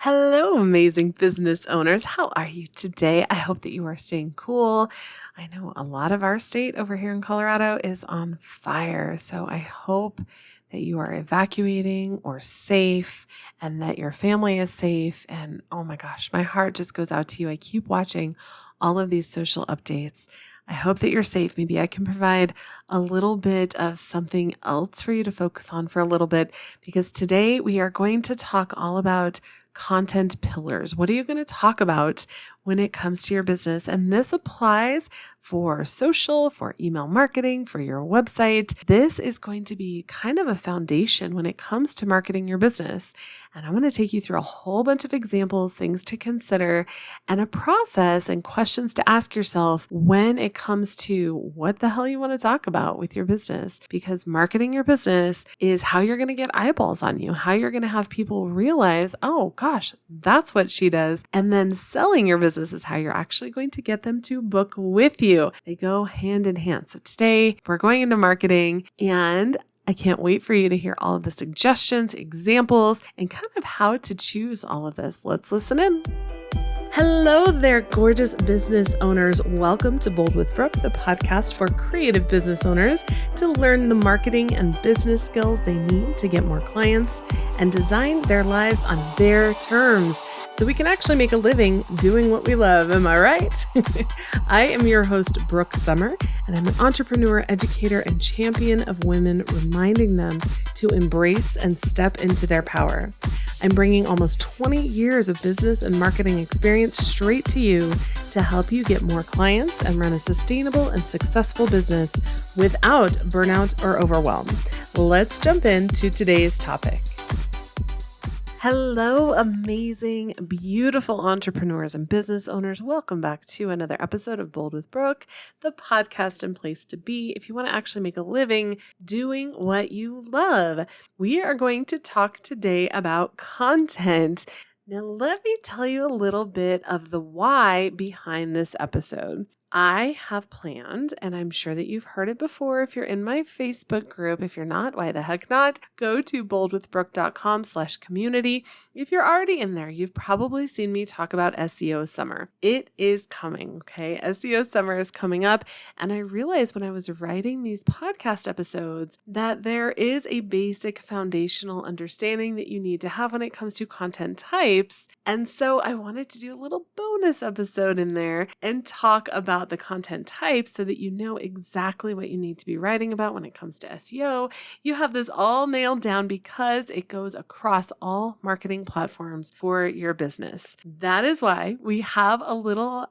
Hello, amazing business owners. How are you today? I hope that you are staying cool. I know a lot of our state over here in Colorado is on fire. So I hope that you are evacuating or safe and that your family is safe. And oh my gosh, my heart just goes out to you. I keep watching all of these social updates. I hope that you're safe. Maybe I can provide a little bit of something else for you to focus on for a little bit, because today we are going to talk all about content pillars. What are you going to talk about when it comes to your business? And this applies for social, for email marketing, for your website. This is going to be kind of a foundation when it comes to marketing your business. And I'm going to take you through a whole bunch of examples, things to consider, and a process and questions to ask yourself when it comes to what the hell you want to talk about with your business. Because marketing your business is how you're going to get eyeballs on you, how you're going to have people realize, oh gosh, that's what she does. And then selling your business is how you're actually going to get them to book with you. They go hand in hand. So today we're going into marketing, and I can't wait for you to hear all of the suggestions, examples, and kind of how to choose all of this. Let's listen in. Hello there, gorgeous business owners. Welcome to Bold with Brooke, the podcast for creative business owners to learn the marketing and business skills they need to get more clients and design their lives on their terms so we can actually make a living doing what we love. Am I right? I am your host, Brooke Summer, and I'm an entrepreneur, educator, and champion of women, reminding them to embrace and step into their power. I'm bringing almost 20 years of business and marketing experience straight to you to help you get more clients and run a sustainable and successful business without burnout or overwhelm. Let's jump into today's topic. Hello, amazing, beautiful entrepreneurs and business owners. Welcome back to another episode of Bold with Brooke, the podcast and place to be if you want to actually make a living doing what you love. We are going to talk today about content. Now, let me tell you a little bit of the why behind this episode. I have planned, and I'm sure that you've heard it before if you're in my Facebook group. If you're not, why the heck not? Go to boldwithbrooke.com/community. If you're already in there, you've probably seen me talk about SEO summer. It is coming, okay? SEO summer is coming up, and I realized when I was writing these podcast episodes that there is a basic foundational understanding that you need to have when it comes to content types. And so I wanted to do a little bonus episode in there and talk about the content types so that you know exactly what you need to be writing about when it comes to SEO. You have this all nailed down because it goes across all marketing platforms for your business. That is why we have a little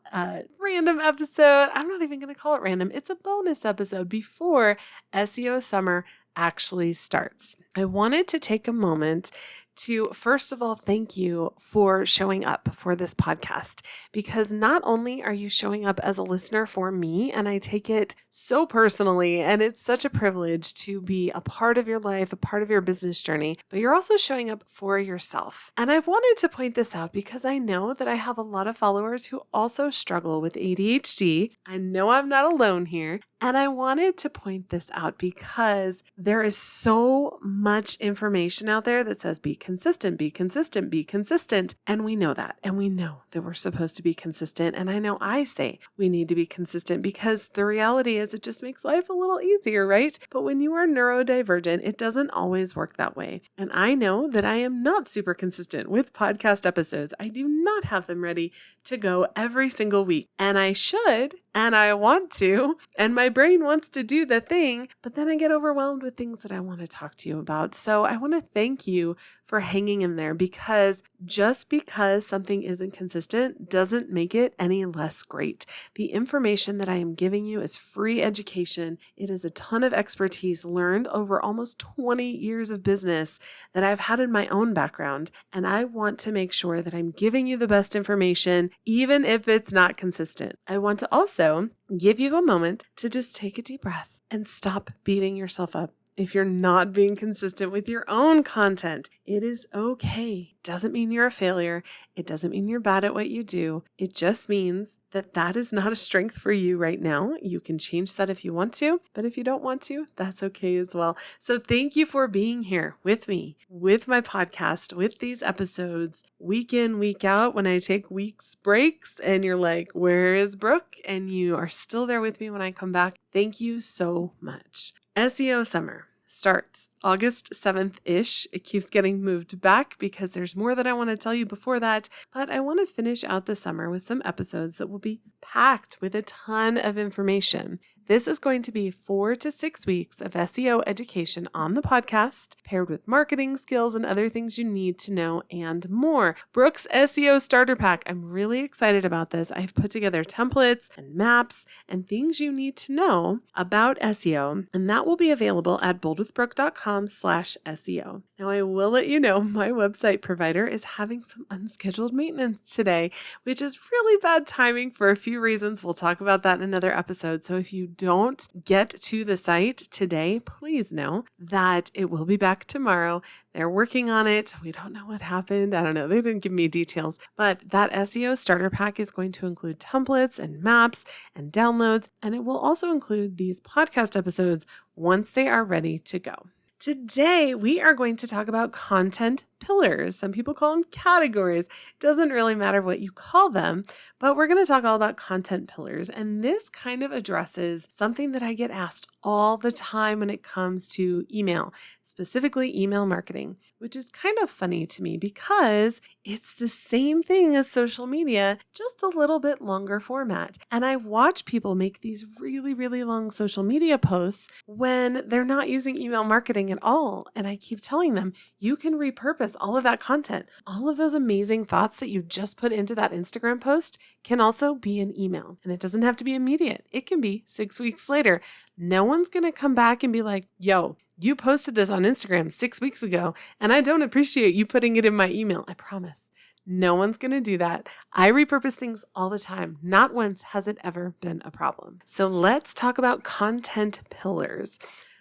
random episode. I'm not even going to call it random. It's a bonus episode before SEO summer actually starts. I wanted to take a moment to, first of all, thank you for showing up for this podcast, because not only are you showing up as a listener for me, and I take it so personally, and it's such a privilege to be a part of your life, a part of your business journey, but you're also showing up for yourself. And I wanted to point this out because I know that I have a lot of followers who also struggle with ADHD. I know I'm not alone here. And I wanted to point this out because there is so much information out there that says be consistent, be consistent, be consistent. And we know that. And we know that we're supposed to be consistent. And I know I say we need to be consistent because the reality is it just makes life a little easier, right? But when you are neurodivergent, it doesn't always work that way. And I know that I am not super consistent with podcast episodes. I do not have them ready to go every single week. And I should, and I want to, and my brain wants to do the thing, but then I get overwhelmed with things that I want to talk to you about. So I want to thank you for hanging in there, because just because something isn't consistent doesn't make it any less great. The information that I am giving you is free education. It is a ton of expertise learned over almost 20 years of business that I've had in my own background. And I want to make sure that I'm giving you the best information, even if it's not consistent. I want to also give you a moment to just take a deep breath and stop beating yourself up. if you're not being consistent with your own content. It is okay. Doesn't mean you're a failure. It doesn't mean you're bad at what you do. It just means that that is not a strength for you right now. You can change that if you want to, but if you don't want to, that's okay as well. So thank you for being here with me, with my podcast, with these episodes, week in, week out, when I take weeks breaks and you're like, where is Brooke? And you are still there with me when I come back. Thank you so much. SEO Summer starts August 7th-ish. It keeps getting moved back because there's more that I want to tell you before that, but I want to finish out the summer with some episodes that will be packed with a ton of information. This is going to be 4 to 6 weeks of SEO education on the podcast, paired with marketing skills and other things you need to know and more. Brooke's SEO Starter Pack. I'm really excited about this. I've put together templates and maps and things you need to know about SEO, and that will be available at boldwithbrooke.com/SEO. Now, I will let you know my website provider is having some unscheduled maintenance today, which is really bad timing for a few reasons. We'll talk about that in another episode. So if you don't get to the site today, please know that it will be back tomorrow. They're working on it. We don't know what happened. I don't know. They didn't give me details, but that SEO starter pack is going to include templates and maps and downloads, and it will also include these podcast episodes once they are ready to go. Today, we are going to talk about content pillars. Some people call them categories. Doesn't really matter what you call them, but we're going to talk all about content pillars. And this kind of addresses something that I get asked all the time when it comes to email, specifically email marketing, which is kind of funny to me because it's the same thing as social media, just a little bit longer format. And I watch people make these really, really long social media posts when they're not using email marketing at all. And I keep telling them, you can repurpose all of that content. All of those amazing thoughts that you just put into that Instagram post can also be an email. And it doesn't have to be immediate. It can be 6 weeks later. No one's going to come back and be like, yo, you posted this on Instagram 6 weeks ago, and I don't appreciate you putting it in my email. I promise. No one's going to do that. I repurpose things all the time. Not once has it ever been a problem. So let's talk about content pillars.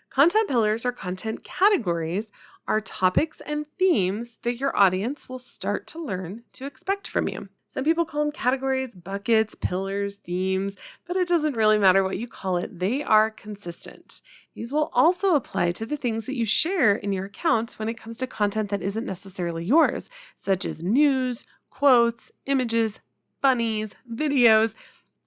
Content pillars or content categories are topics and themes that your audience will start to learn to expect from you. Some people call them categories, buckets, pillars, themes, but it doesn't really matter what you call it. They are consistent. These will also apply to the things that you share in your account when it comes to content that isn't necessarily yours, such as news, quotes, images, funnies, videos,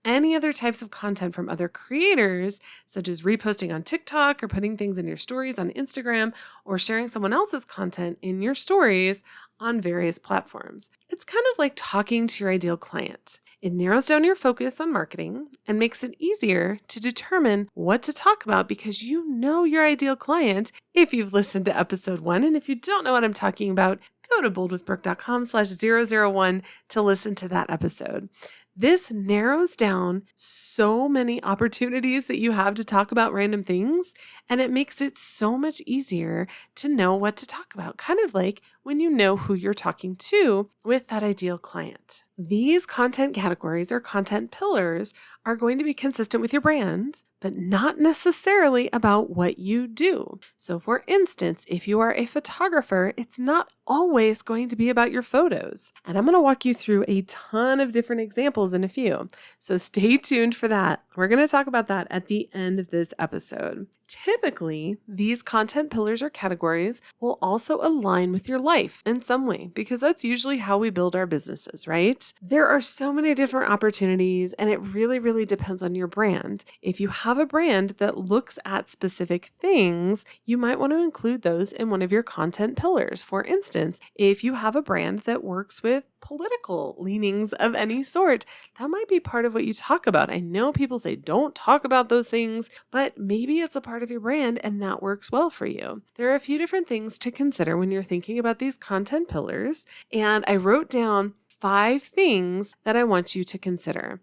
any other types of content from other creators, such as reposting on TikTok or putting things in your stories on Instagram or sharing someone else's content in your stories on various platforms. It's kind of like talking to your ideal client. It narrows down your focus on marketing and makes it easier to determine what to talk about because you know your ideal client if you've listened to episode 1. And if you don't know what I'm talking about, go to boldwithbrooke.com/001 to listen to that episode. This narrows down so many opportunities that you have to talk about random things, and it makes it so much easier to know what to talk about, kind of like when you know who you're talking to with that ideal client. These content categories or content pillars are going to be consistent with your brand, but not necessarily about what you do. So for instance, if you are a photographer, it's not always going to be about your photos. And I'm going to walk you through a ton of different examples in a few. So stay tuned for that. We're going to talk about that at the end of this episode. Typically, these content pillars or categories will also align with your life in some way because that's usually how we build our businesses, right? There are so many different opportunities and it really depends on your brand. If you have a brand that looks at specific things, you might want to include those in one of your content pillars. For instance, if you have a brand that works with political leanings of any sort, that might be part of what you talk about. I know people say don't talk about those things, but maybe it's a part of your brand and that works well for you. There are a few different things to consider when you're thinking about these content pillars, and I wrote down 5 things that I want you to consider.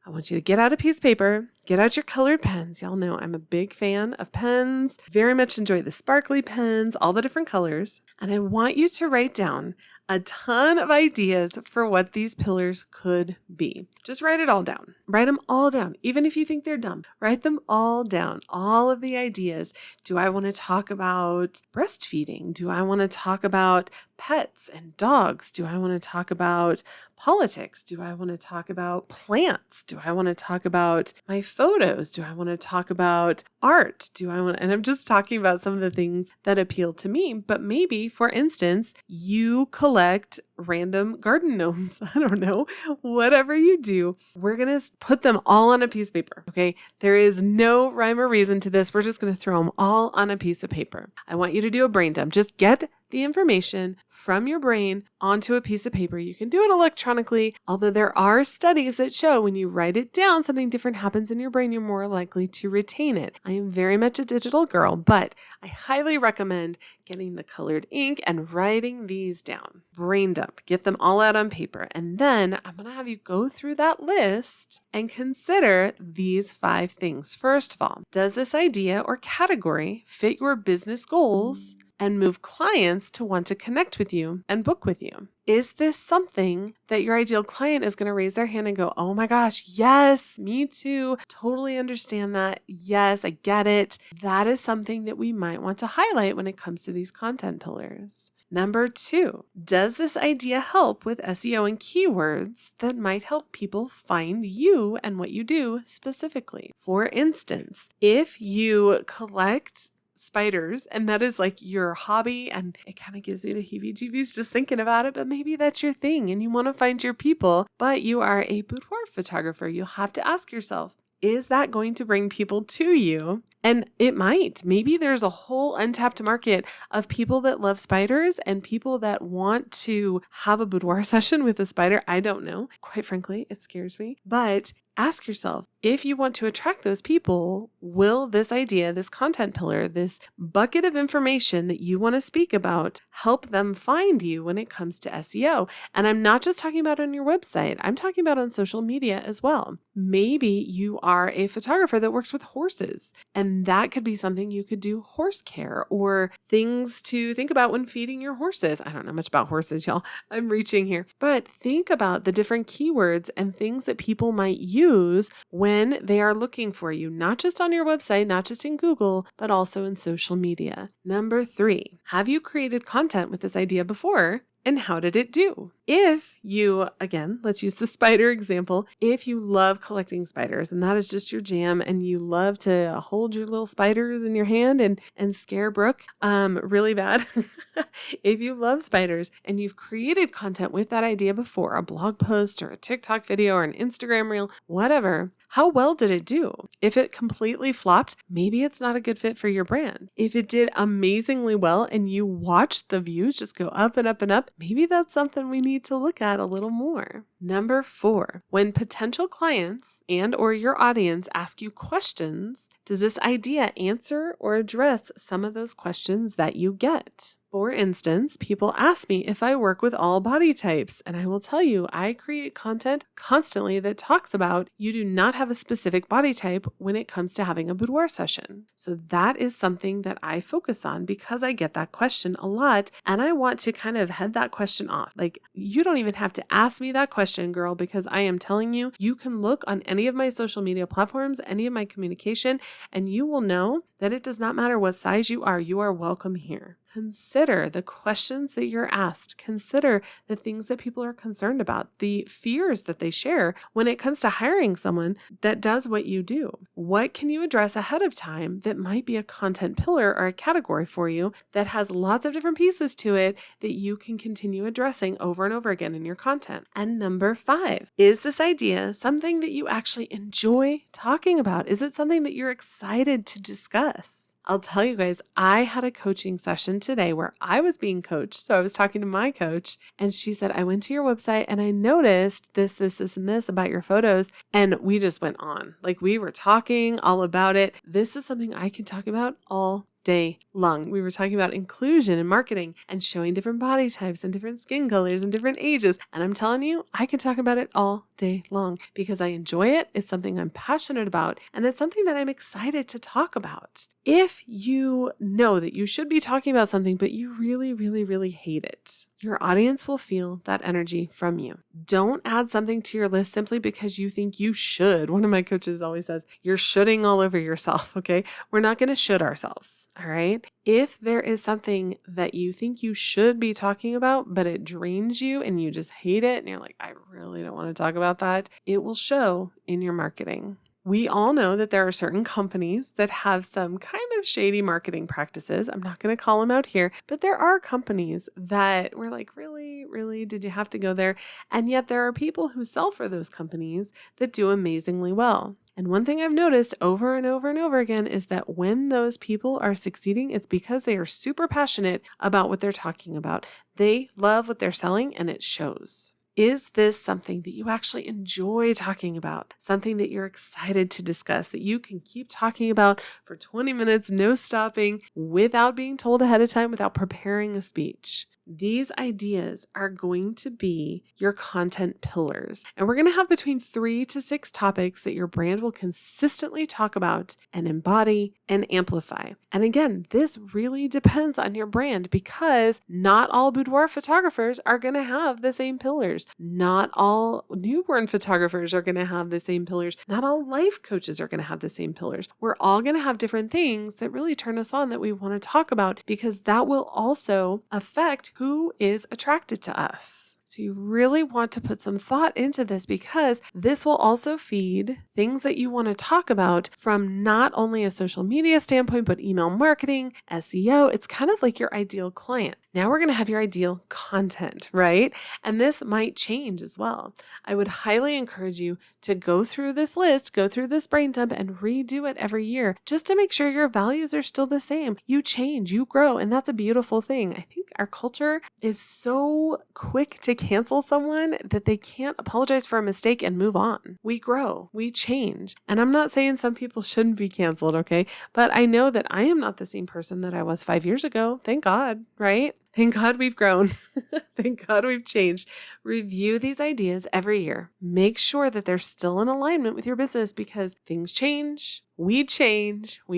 I want you to get out a piece of paper, get out your colored pens. Y'all know I'm a big fan of pens, very much enjoy the sparkly pens, all the different colors. And I want you to write down a ton of ideas for what these pillars could be. Just write it all down. Write them all down. Even if you think they're dumb, write them all down. All of the ideas. Do I want to talk about breastfeeding? Do I want to talk about pets and dogs? Do I want to talk about politics? Do I want to talk about plants? Do I want to talk about my photos? Do I want to talk about art? And I'm just talking about some of the things that appeal to me, but maybe, for instance, you collect random garden gnomes. I don't know, whatever you do, we're going to put them all on a piece of paper. Okay. There is no rhyme or reason to this. We're just going to throw them all on a piece of paper. I want you to do a brain dump. Just get the information from your brain onto a piece of paper. You can do it electronically, although there are studies that show when you write it down, something different happens in your brain. You're more likely to retain it. I am very much a digital girl, but I highly recommend getting the colored ink and writing these down. Brain dump, get them all out on paper. And then I'm going to have you go through that list and consider these 5 things. First of all, does this idea or category fit your business goals and move clients to want to connect with you and book with you? Is this something that your ideal client is going to raise their hand and go, oh my gosh, yes, me too. Totally understand that. Yes, I get it. That is something that we might want to highlight when it comes to these content pillars. Number 2, does this idea help with SEO and keywords that might help people find you and what you do specifically? For instance, if you collect spiders and that is like your hobby, and it kind of gives me the heebie-jeebies just thinking about it, but maybe that's your thing and you want to find your people, but you are a boudoir photographer, you'll have to ask yourself, is that going to bring people to you? And it might. Maybe there's a whole untapped market of people that love spiders and people that want to have a boudoir session with a spider. I don't know. Quite frankly, it scares me. But ask yourself, if you want to attract those people, will this idea, this content pillar, this bucket of information that you want to speak about help them find you when it comes to SEO? And I'm not just talking about on your website. I'm talking about on social media as well. Maybe you are a photographer that works with horses, and that could be something you could do horse care or things to think about when feeding your horses. I don't know much about horses, y'all. I'm reaching here. But think about the different keywords and things that people might use when they are looking for you, not just on your website, not just in Google, but also in social media. Number 3, have you created content with this idea before? And how did it do? If you, again, let's use the spider example. If you love collecting spiders and that is just your jam and you love to hold your little spiders in your hand and scare Brooke really bad. If you love spiders and you've created content with that idea before, a blog post or a TikTok video or an Instagram reel, whatever, how well did it do? If it completely flopped, maybe it's not a good fit for your brand. If it did amazingly well and you watched the views just go up and up and up, maybe that's something we need to look at a little more. Number 4, when potential clients and or your audience ask you questions, does this idea answer or address some of those questions that you get? For instance, people ask me if I work with all body types, and I will tell you, I create content constantly that talks about you do not have a specific body type when it comes to having a boudoir session. So that is something that I focus on because I get that question a lot, and I want to kind of head that question off. Like, you don't even have to ask me that question, girl, because I am telling you, you can look on any of my social media platforms, any of my communication, and you will know that it does not matter what size you are welcome here. Consider the questions that you're asked. Consider the things that people are concerned about, the fears that they share when it comes to hiring someone that does what you do. What can you address ahead of time that might be a content pillar or a category for you that has lots of different pieces to it that you can continue addressing over and over again in your content? And number 5, is this idea something that you actually enjoy talking about? Is it something that you're excited to discuss? I'll tell you guys, I had a coaching session today where I was being coached. So I was talking to my coach and she said, I went to your website and I noticed this, and this about your photos. And we just went on. Like, we were talking all about it. This is something I can talk about all day long. We were talking about inclusion and marketing and showing different body types and different skin colors and different ages. And I'm telling you, I can talk about it all day long because I enjoy it. It's something I'm passionate about and it's something that I'm excited to talk about. If you know that you should be talking about something, but you really, really, really hate it, your audience will feel that energy from you. Don't add something to your list simply because you think you should. One of my coaches always says, you're shoulding all over yourself, okay? We're not going to should ourselves, all right? If there is something that you think you should be talking about, but it drains you and you just hate it, and you're like, I really don't want to talk about that, it will show in your marketing. We all know that there are certain companies that have some kind of shady marketing practices. I'm not going to call them out here, but there are companies that we're like, really, really, did you have to go there? And yet there are people who sell for those companies that do amazingly well. And one thing I've noticed over and over and over again is that when those people are succeeding, it's because they are super passionate about what they're talking about. They love what they're selling and it shows. Is this something that you actually enjoy talking about? Something that you're excited to discuss, that you can keep talking about for 20 minutes, no stopping, without being told ahead of time, without preparing a speech? These ideas are going to be your content pillars. And we're going to have between 3 to 6 topics that your brand will consistently talk about and embody and amplify. And again, this really depends on your brand because not all boudoir photographers are going to have the same pillars. Not all newborn photographers are going to have the same pillars. Not all life coaches are going to have the same pillars. We're all going to have different things that really turn us on that we want to talk about because that will also affect who is attracted to us. So you really want to put some thought into this because this will also feed things that you want to talk about from not only a social media standpoint, but email marketing, SEO. It's kind of like your ideal client. Now we're going to have your ideal content, right? And this might change as well. I would highly encourage you to go through this list, go through this brain dump and redo it every year just to make sure your values are still the same. You change, you grow, and that's a beautiful thing. I think our culture is so quick to cancel someone that they can't apologize for a mistake and move on. We grow, we change. And I'm not saying some people shouldn't be canceled, okay? But I know that I am not the same person that I was 5 years ago. Thank God, right? Thank God we've grown. Thank God we've changed. Review these ideas every year. Make sure that they're still in alignment with your business because things change, we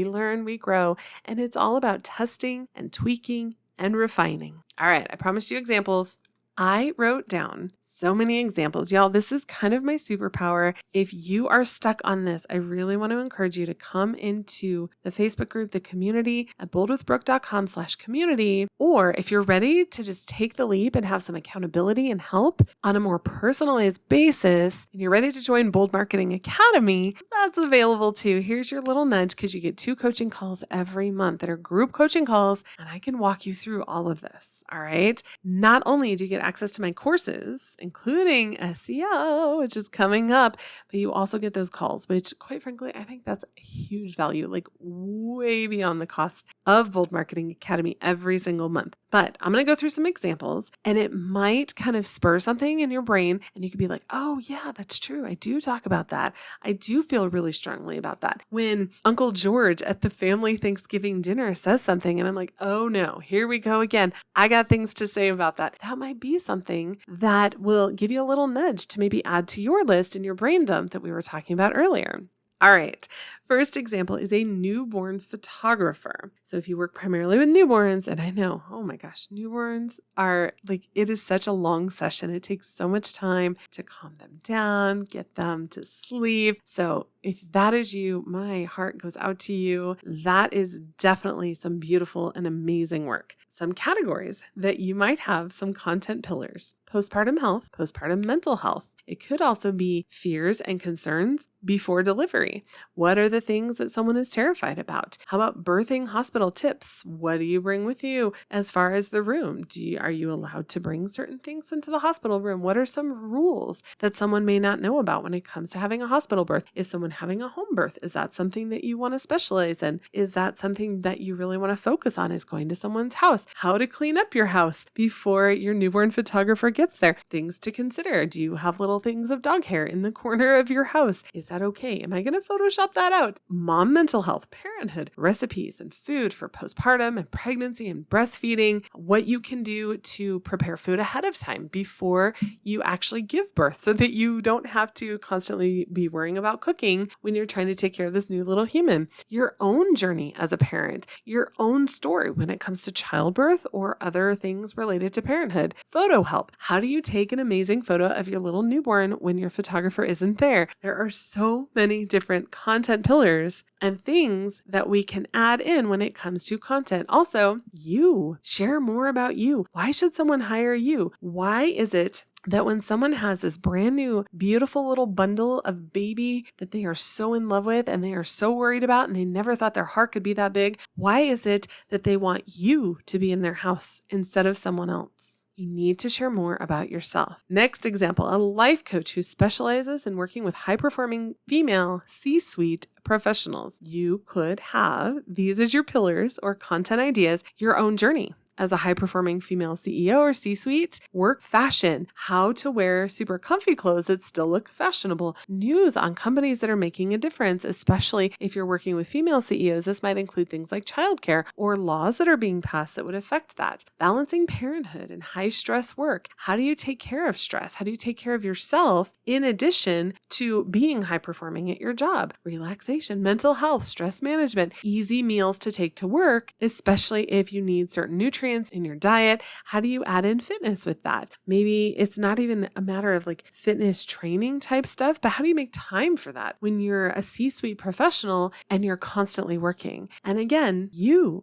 learn, we grow, and it's all about testing and tweaking and refining. All right, I promised you examples. I wrote down so many examples. Y'all, this is kind of my superpower. If you are stuck on this, I really want to encourage you to come into the Facebook group, the community at boldwithbrooke.com/community. Or if you're ready to just take the leap and have some accountability and help on a more personalized basis, and you're ready to join Bold Marketing Academy, that's available too. Here's your little nudge because you get 2 coaching calls every month that are group coaching calls, and I can walk you through all of this. All right. Not only do you get access to my courses, including SEO, which is coming up, but you also get those calls, which quite frankly, I think that's a huge value, like way beyond the cost of Bold Marketing Academy every single month. But I'm going to go through some examples and it might kind of spur something in your brain and you could be like, oh yeah, that's true. I do talk about that. I do feel really strongly about that. When Uncle George at the family Thanksgiving dinner says something and I'm like, oh no, here we go again. I got things to say about that. That might be something that will give you a little nudge to maybe add to your list in your brain dump that we were talking about earlier. All right. First example is a newborn photographer. So if you work primarily with newborns, and I know, oh my gosh, newborns are like, it is such a long session. It takes so much time to calm them down, get them to sleep. So if that is you, my heart goes out to you. That is definitely some beautiful and amazing work. Some categories that you might have some content pillars: postpartum health, postpartum mental health. It could also be fears and concerns before delivery. What are the things that someone is terrified about? How about birthing hospital tips? What do you bring with you as far as the room? Are you allowed to bring certain things into the hospital room? What are some rules that someone may not know about when it comes to having a hospital birth? Is someone having a home birth? Is that something that you want to specialize in? Is that something that you really want to focus on, is going to someone's house? How to clean up your house before your newborn photographer gets there? Things to consider. Do you have little things of dog hair in the corner of your house? Is that okay? Am I going to Photoshop that out? about mom mental health, parenthood, recipes, and food for postpartum and pregnancy and breastfeeding, what you can do to prepare food ahead of time before you actually give birth so that you don't have to constantly be worrying about cooking when you're trying to take care of this new little human. Your own journey as a parent, your own story when it comes to childbirth or other things related to parenthood. Photo help. How do you take an amazing photo of your little newborn when your photographer isn't there? There are so many different content pillars and things that we can add in when it comes to content. Also, you share more about you. Why should someone hire you? Why is it that when someone has this brand new, beautiful little bundle of baby that they are so in love with and they are so worried about and they never thought their heart could be that big, why is it that they want you to be in their house instead of someone else? You need to share more about yourself. Next example, a life coach who specializes in working with high-performing female C-suite professionals. You could have these as your pillars or content ideas, your own journey as a high-performing female CEO or C-suite, work fashion, how to wear super comfy clothes that still look fashionable, news on companies that are making a difference, especially if you're working with female CEOs. This might include things like childcare or laws that are being passed that would affect that. Balancing parenthood and high-stress work. How do you take care of stress? How do you take care of yourself in addition to being high-performing at your job? Relaxation, mental health, stress management, easy meals to take to work, especially if you need certain nutrients in your diet. How do you add in fitness with that? Maybe it's not even a matter of like fitness training type stuff, but how do you make time for that when you're a C-suite professional and you're constantly working? And again, you're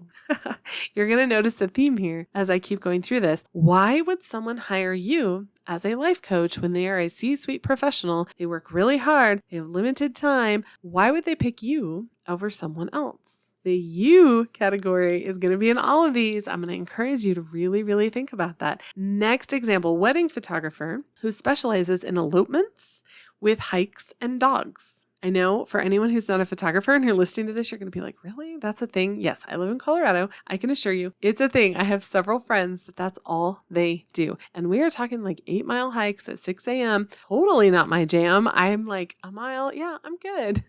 going to notice a theme here as I keep going through this. Why would someone hire you as a life coach when they are a C-suite professional? They work really hard. They have limited time. Why would they pick you over someone else? The you category is going to be in all of these. I'm going to encourage you to really, really think about that. Next example, wedding photographer who specializes in elopements with hikes and dogs. I know for anyone who's not a photographer and you're listening to this, you're going to be like, really? That's a thing? Yes, I live in Colorado. I can assure you it's a thing. I have several friends that's all they do. And we are talking like 8-mile hikes at 6 a.m. Totally not my jam. I'm like, a mile? Yeah, I'm good.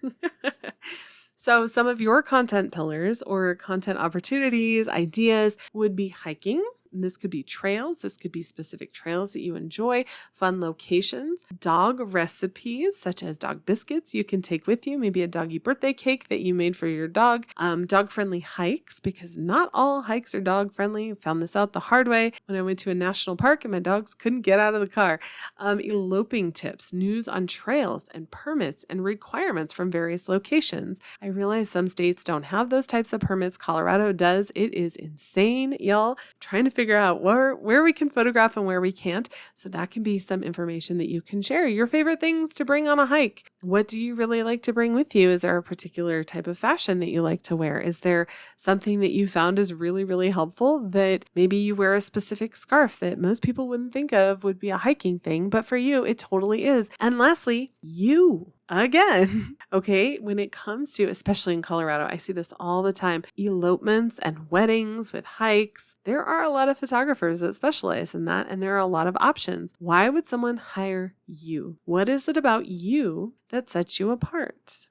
So some of your content pillars or content opportunities, ideas would be hiking. And this could be trails. This could be specific trails that you enjoy, fun locations, dog recipes, such as dog biscuits you can take with you, maybe a doggy birthday cake that you made for your dog, dog-friendly hikes, because not all hikes are dog-friendly. Found this out the hard way when I went to a national park and my dogs couldn't get out of the car. Eloping tips, news on trails and permits and requirements from various locations. I realize some states don't have those types of permits. Colorado does. It is insane, y'all. Trying to figure out where we can photograph and where we can't. So that can be some information that you can share. Your favorite things to bring on a hike. What do you really like to bring with you? Is there a particular type of fashion that you like to wear? Is there something that you found is really, really helpful that maybe you wear a specific scarf that most people wouldn't think of would be a hiking thing, but for you, it totally is. And lastly, you. Again, okay, when it comes to, especially in Colorado, I see this all the time, elopements and weddings with hikes. There are a lot of photographers that specialize in that, and there are a lot of options. Why would someone hire you? What is it about you that sets you apart?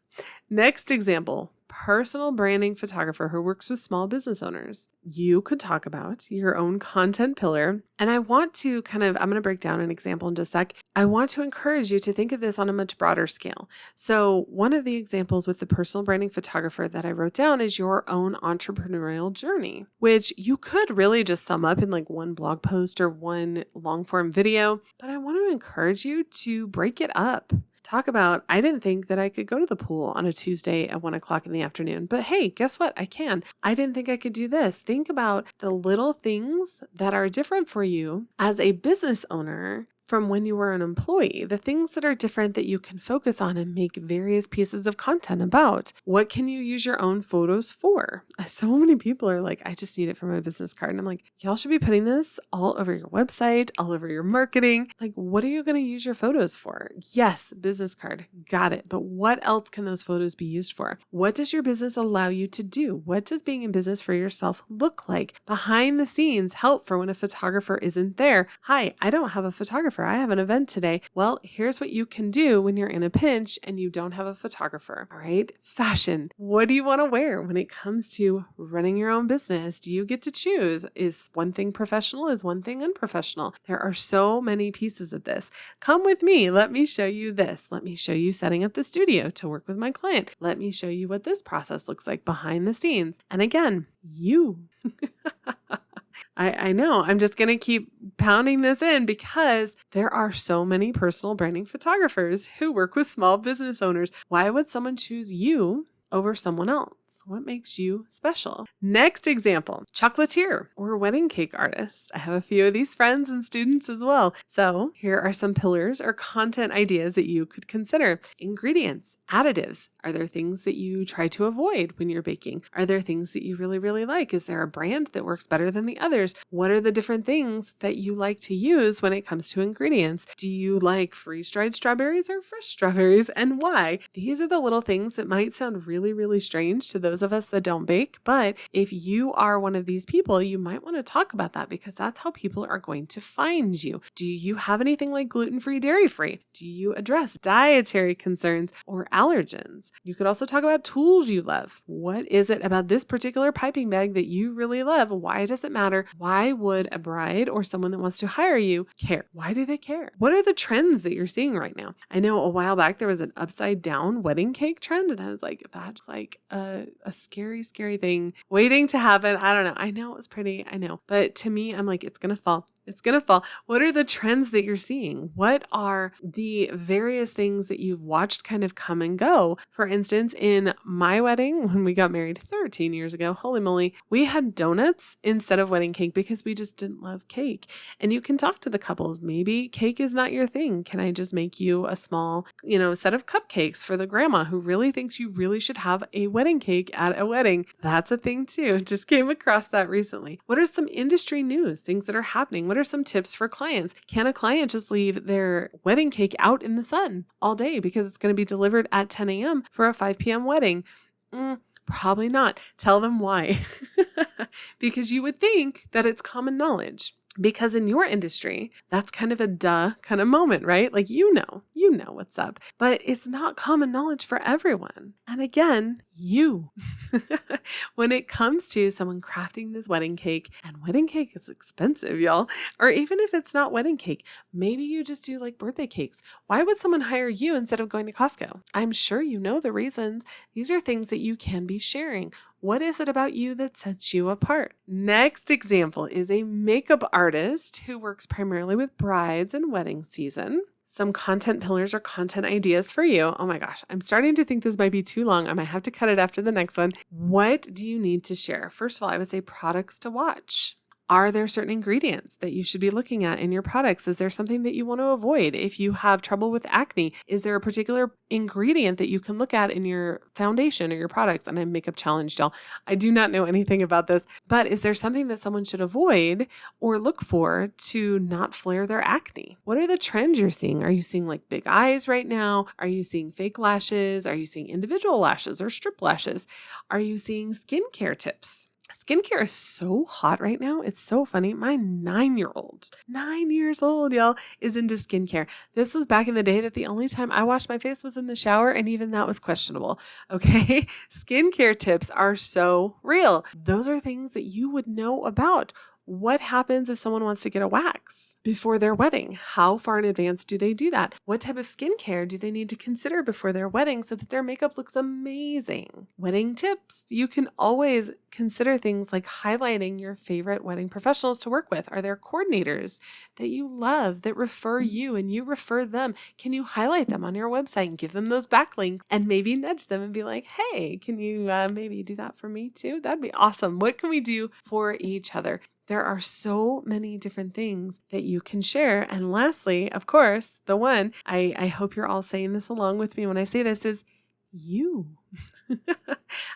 Next example. Personal branding photographer who works with small business owners. You could talk about your own content pillar. And I want to I'm going to break down an example in just a sec. I want to encourage you to think of this on a much broader scale. So one of the examples with the personal branding photographer that I wrote down is your own entrepreneurial journey, which you could really just sum up in like one blog post or one long form video. But I want to encourage you to break it up. Talk about, I didn't think that I could go to the pool on a Tuesday at 1:00 in the afternoon, but hey, guess what? I can. I didn't think I could do this. Think about the little things that are different for you as a business owner from when you were an employee, the things that are different that you can focus on and make various pieces of content about. What can you use your own photos for? So many people are like, I just need it for my business card. And I'm like, y'all should be putting this all over your website, all over your marketing. Like, what are you going to use your photos for? Yes, business card. Got it. But what else can those photos be used for? What does your business allow you to do? What does being in business for yourself look like? Behind the scenes help for when a photographer isn't there. Hi, I don't have a photographer photographer. I have an event today. Well, here's what you can do when you're in a pinch and you don't have a photographer. All right. Fashion. What do you want to wear when it comes to running your own business? Do you get to choose? Is one thing professional? Is one thing unprofessional? There are so many pieces of this. Come with me. Let me show you this. Let me show you setting up the studio to work with my client. Let me show you what this process looks like behind the scenes. And again, you. I know I'm just going to keep pounding this in because there are so many personal branding photographers who work with small business owners. Why would someone choose you over someone else? What makes you special? Next example, chocolatier or wedding cake artist. I have a few of these friends and students as well. So here are some pillars or content ideas that you could consider. Ingredients, additives. Are there things that you try to avoid when you're baking? Are there things that you really, really like? Is there a brand that works better than the others? What are the different things that you like to use when it comes to ingredients? Do you like freeze-dried strawberries or fresh strawberries, and why? These are the little things that might sound really, really strange to those of us that don't bake, but if you are one of these people, you might want to talk about that because that's how people are going to find you. Do you have anything like gluten-free, dairy-free? Do you address dietary concerns or allergens? You could also talk about tools you love. What is it about this particular piping bag that you really love? Why does it matter? Why would a bride or someone that wants to hire you care? Why do they care? What are the trends that you're seeing right now? I know a while back there was an upside down wedding cake trend, and I was like, that's like a scary, scary thing waiting to happen. I don't know. I know it was pretty. I know. But to me, I'm like, it's going to fall. It's going to fall. What are the trends that you're seeing? What are the various things that you've watched kind of come and go? For instance, in my wedding, when we got married 13 years ago, holy moly, we had donuts instead of wedding cake because we just didn't love cake. And you can talk to the couples. Maybe cake is not your thing. Can I just make you a small, set of cupcakes for the grandma who really thinks you really should have a wedding cake at a wedding? That's a thing too. Just came across that recently. What are some industry news, things that are happening? What are some tips for clients? Can a client just leave their wedding cake out in the sun all day because it's going to be delivered at 10 a.m. for a 5 p.m. wedding? Probably not. Tell them why. Because you would think that it's common knowledge. Because in your industry, that's kind of a duh kind of moment, right? Like, you know what's up, but it's not common knowledge for everyone. And again, you, when it comes to someone crafting this wedding cake, and wedding cake is expensive, y'all, or even if it's not wedding cake, maybe you just do like birthday cakes. Why would someone hire you instead of going to Costco? I'm sure you know the reasons. These are things that you can be sharing. What is it about you that sets you apart? Next example is a makeup artist who works primarily with brides and wedding season. Some content pillars or content ideas for you. Oh my gosh, I'm starting to think this might be too long. I might have to cut it after the next one. What do you need to share? First of all, I would say products to watch. Are there certain ingredients that you should be looking at in your products? Is there something that you want to avoid? If you have trouble with acne, is there a particular ingredient that you can look at in your foundation or your products? And I'm makeup challenged, y'all. I do not know anything about this, but is there something that someone should avoid or look for to not flare their acne? What are the trends you're seeing? Are you seeing like big eyes right now? Are you seeing fake lashes? Are you seeing individual lashes or strip lashes? Are you seeing skincare tips? Skincare is so hot right now. It's so funny. My 9-year-old, 9 years old, y'all, is into skincare. This was back in the day that the only time I washed my face was in the shower, and even that was questionable. Okay. Skincare tips are so real. Those are things that you would know about. What happens if someone wants to get a wax before their wedding? How far in advance do they do that? What type of skincare do they need to consider before their wedding so that their makeup looks amazing? Wedding tips. You can always consider things like highlighting your favorite wedding professionals to work with. Are there coordinators that you love that refer you and you refer them? Can you highlight them on your website and give them those backlinks and maybe nudge them and be like, hey, can you maybe do that for me too? That'd be awesome. What can we do for each other? There are so many different things that you can share. And lastly, of course, the one, I hope you're all saying this along with me when I say this, is you.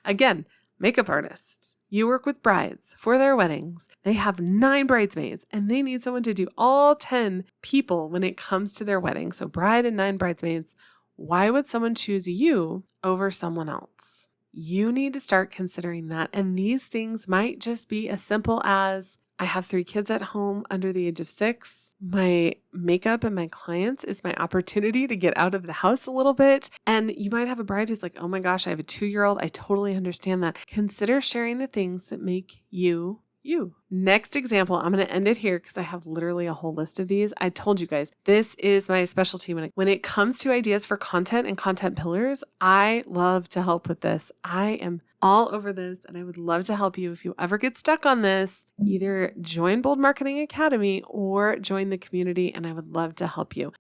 Again, makeup artists. You work with brides for their weddings. They have 9 bridesmaids and they need someone to do all 10 people when it comes to their wedding. So bride and 9 bridesmaids. Why would someone choose you over someone else? You need to start considering that. And these things might just be as simple as I have 3 kids at home under the age of 6. My makeup and my clients is my opportunity to get out of the house a little bit. And you might have a bride who's like, oh my gosh, I have a 2-year-old. I totally understand that. Consider sharing the things that make you you. Next example, I'm going to end it here because I have literally a whole list of these. I told you guys, this is my specialty when it comes to ideas for content and content pillars. I love to help with this. I am all over this and I would love to help you. If you ever get stuck on this, either join Bold Marketing Academy or join the community and I would love to help you.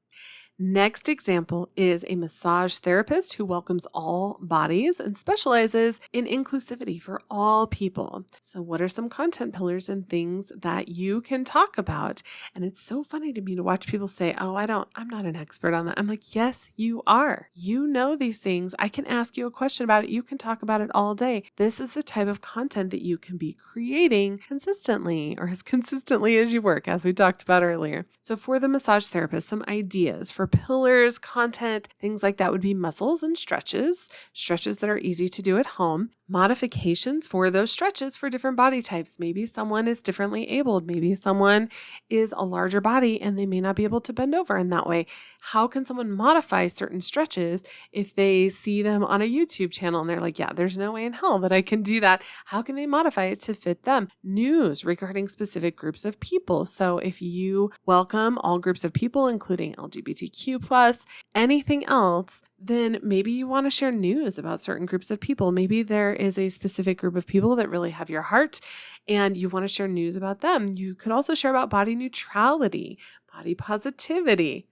Next example is a massage therapist who welcomes all bodies and specializes in inclusivity for all people. So what are some content pillars and things that you can talk about? And it's so funny to me to watch people say, oh, I'm not an expert on that. I'm like, yes, you are. You know these things. I can ask you a question about it. You can talk about it all day. This is the type of content that you can be creating consistently or as consistently as you work, as we talked about earlier. So for the massage therapist, some ideas for pillars, content, things like that would be muscles and stretches that are easy to do at home, modifications for those stretches for different body types. Maybe someone is differently abled. Maybe someone is a larger body and they may not be able to bend over in that way. How can someone modify certain stretches if they see them on a YouTube channel and they're like, yeah, there's no way in hell that I can do that. How can they modify it to fit them? News regarding specific groups of people. So if you welcome all groups of people, including LGBTQ+, anything else, then maybe you want to share news about certain groups of people. Maybe there is a specific group of people that really have your heart and you want to share news about them. You could also share about body neutrality, body positivity.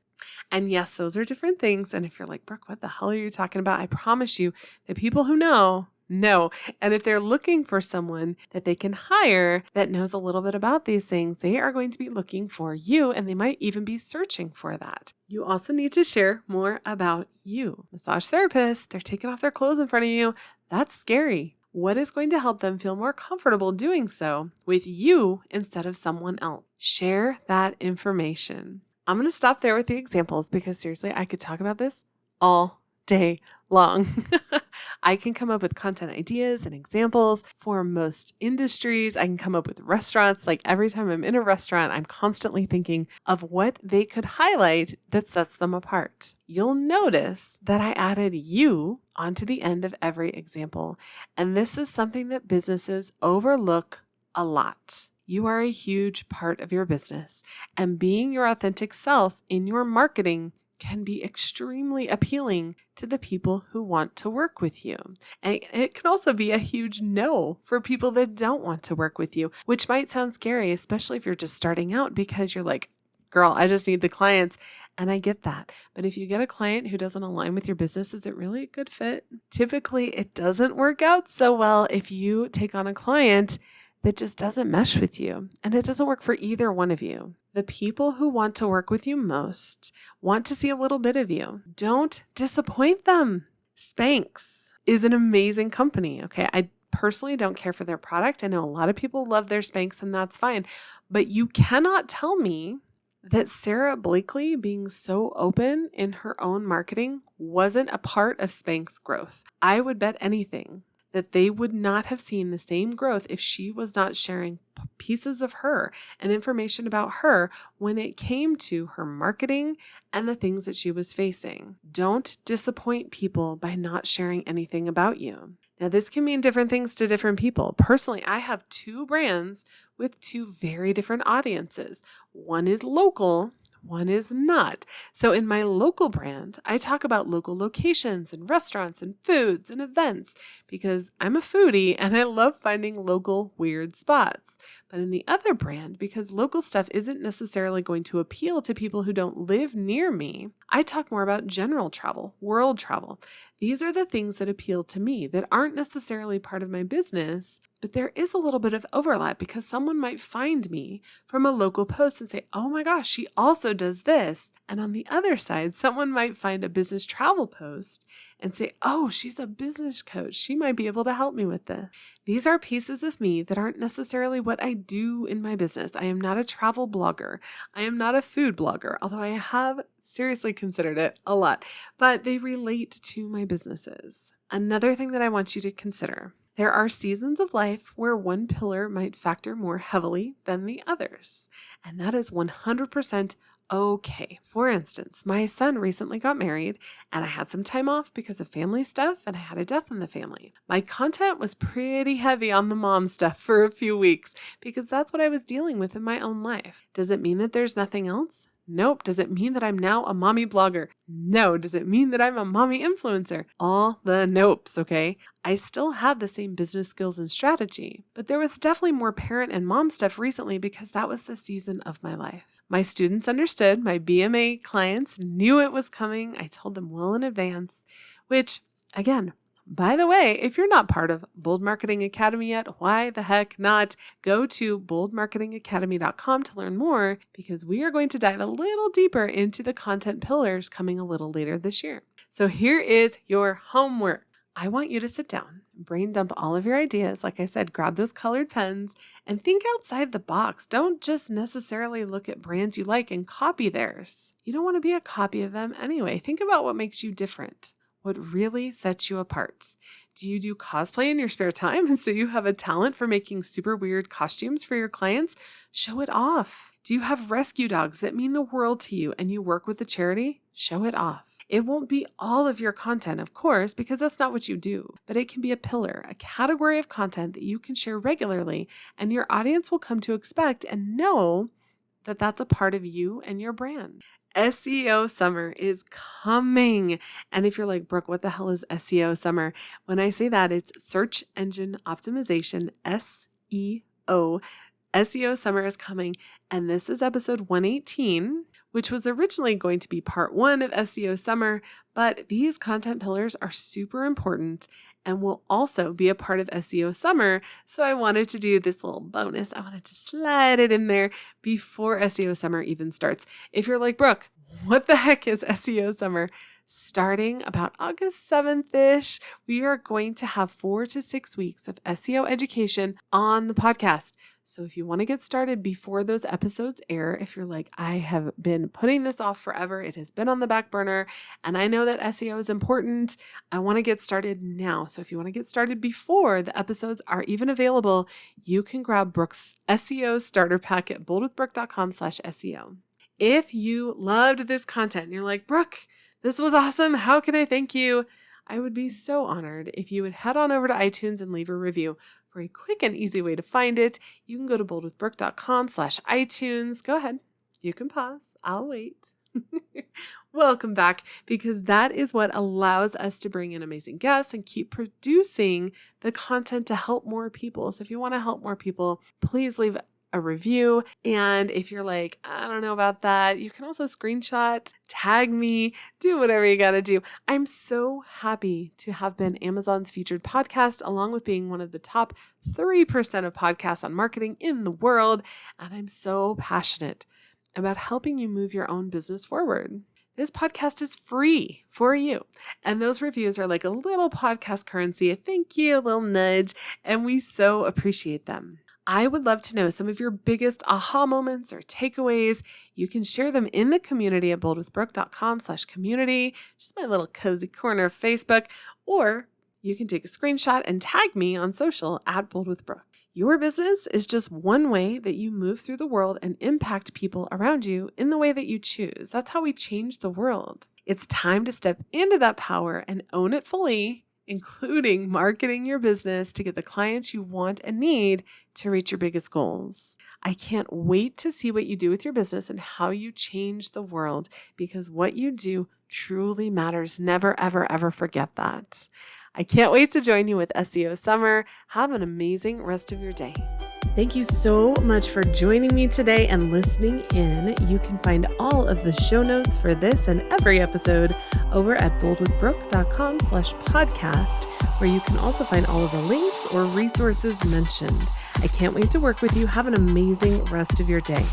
And yes, those are different things. And if you're like, Brooke, what the hell are you talking about? I promise you that people who know. And if they're looking for someone that they can hire that knows a little bit about these things, they are going to be looking for you and they might even be searching for that. You also need to share more about you. Massage therapists, they're taking off their clothes in front of you. That's scary. What is going to help them feel more comfortable doing so with you instead of someone else? Share that information. I'm going to stop there with the examples because seriously, I could talk about this all day long. I can come up with content ideas and examples for most industries. I can come up with restaurants. Like every time I'm in a restaurant, I'm constantly thinking of what they could highlight that sets them apart. You'll notice that I added you onto the end of every example. And this is something that businesses overlook a lot. You are a huge part of your business, and being your authentic self in your marketing can be extremely appealing to the people who want to work with you. And it can also be a huge no for people that don't want to work with you, which might sound scary, especially if you're just starting out because you're like, girl, I just need the clients. And I get that. But if you get a client who doesn't align with your business, is it really a good fit? Typically, it doesn't work out so well if you take on a client that just doesn't mesh with you. And it doesn't work for either one of you. The people who want to work with you most want to see a little bit of you. Don't disappoint them. Spanx is an amazing company. Okay. I personally don't care for their product. I know a lot of people love their Spanx and that's fine. But you cannot tell me that Sarah Blakely being so open in her own marketing wasn't a part of Spanx growth. I would bet anything that they would not have seen the same growth if she was not sharing pieces of her and information about her when it came to her marketing and the things that she was facing. Don't disappoint people by not sharing anything about you. Now, this can mean different things to different people. Personally, I have 2 brands with 2 very different audiences. One is local, one is not. So in my local brand, I talk about local locations and restaurants and foods and events because I'm a foodie and I love finding local weird spots. But in the other brand, because local stuff isn't necessarily going to appeal to people who don't live near me, I talk more about general travel, world travel. These are the things that appeal to me that aren't necessarily part of my business, but there is a little bit of overlap because someone might find me from a local post and say, oh my gosh, she also does this. And on the other side, someone might find a business travel post and say, oh, she's a business coach. She might be able to help me with this. These are pieces of me that aren't necessarily what I do in my business. I am not a travel blogger. I am not a food blogger, although I have seriously considered it a lot, but they relate to my businesses. Another thing that I want you to consider There are seasons of life where one pillar might factor more heavily than the others, and that is 100% okay. For instance, my son recently got married and I had some time off because of family stuff and I had a death in the family. My content was pretty heavy on the mom stuff for a few weeks because that's what I was dealing with in my own life. Does it mean that there's nothing else? Nope. Does it mean that I'm now a mommy blogger? No. Does it mean that I'm a mommy influencer? All the nopes, okay? I still had the same business skills and strategy, but there was definitely more parent and mom stuff recently because that was the season of my life. My students understood, my BMA clients knew it was coming. I told them well in advance, which, again, by the way, if you're not part of Bold Marketing Academy yet, why the heck not? Go to boldmarketingacademy.com to learn more because we are going to dive a little deeper into the content pillars coming a little later this year. So here is your homework. I want you to sit down, brain dump all of your ideas. Like I said, grab those colored pens and think outside the box. Don't just necessarily look at brands you like and copy theirs. You don't want to be a copy of them anyway. Think about what makes you different. What really sets you apart? Do you do cosplay in your spare time and so you have a talent for making super weird costumes for your clients? Show it off. Do you have rescue dogs that mean the world to you and you work with a charity? Show it off. It won't be all of your content, of course, because that's not what you do, but it can be a pillar, a category of content that you can share regularly and your audience will come to expect and know that that's a part of you and your brand. SEO summer is coming. And if you're like, Brooke, what the hell is SEO summer? When I say that, it's search engine optimization, SEO. SEO summer is coming. And this is episode 118, which was originally going to be part 1 of SEO summer. But these content pillars are super important and will also be a part of SEO summer. So I wanted to do this little bonus. I wanted to slide it in there before SEO summer even starts. If you're like, Brooke, what the heck is SEO summer? Starting about August 7th-ish, we are going to have 4 to 6 weeks of SEO education on the podcast. So if you want to get started before those episodes air, if you're like, I have been putting this off forever, it has been on the back burner, and I know that SEO is important, I want to get started now. So if you want to get started before the episodes are even available, you can grab Brooke's SEO starter pack at boldwithbrooke.com/SEO. If you loved this content and you're like, Brooke, this was awesome, how can I thank you? I would be so honored if you would head on over to iTunes and leave a review. For a quick and easy way to find it, you can go to boldwithbrooke.com/iTunes. Go ahead. You can pause. I'll wait. Welcome back, because that is what allows us to bring in amazing guests and keep producing the content to help more people. So if you want to help more people, please leave a review. And if you're like, I don't know about that, you can also screenshot, tag me, do whatever you got to do. I'm so happy to have been Amazon's featured podcast, along with being one of the top 3% of podcasts on marketing in the world. And I'm so passionate about helping you move your own business forward. This podcast is free for you. And those reviews are like a little podcast currency, a thank you, a little nudge, and we so appreciate them. I would love to know some of your biggest aha moments or takeaways. You can share them in the community at boldwithbrooke.com/community, just my little cozy corner of Facebook, or you can take a screenshot and tag me on social at boldwithbrooke. Your business is just one way that you move through the world and impact people around you in the way that you choose. That's how we change the world. It's time to step into that power and own it fully, including marketing your business to get the clients you want and need to reach your biggest goals. I can't wait to see what you do with your business and how you change the world, because what you do truly matters. Never, ever, ever forget that. I can't wait to join you with SEO Summer. Have an amazing rest of your day. Thank you so much for joining me today and listening in. You can find all of the show notes for this and every episode over at boldwithbrooke.com/podcast, where you can also find all of the links or resources mentioned. I can't wait to work with you. Have an amazing rest of your day.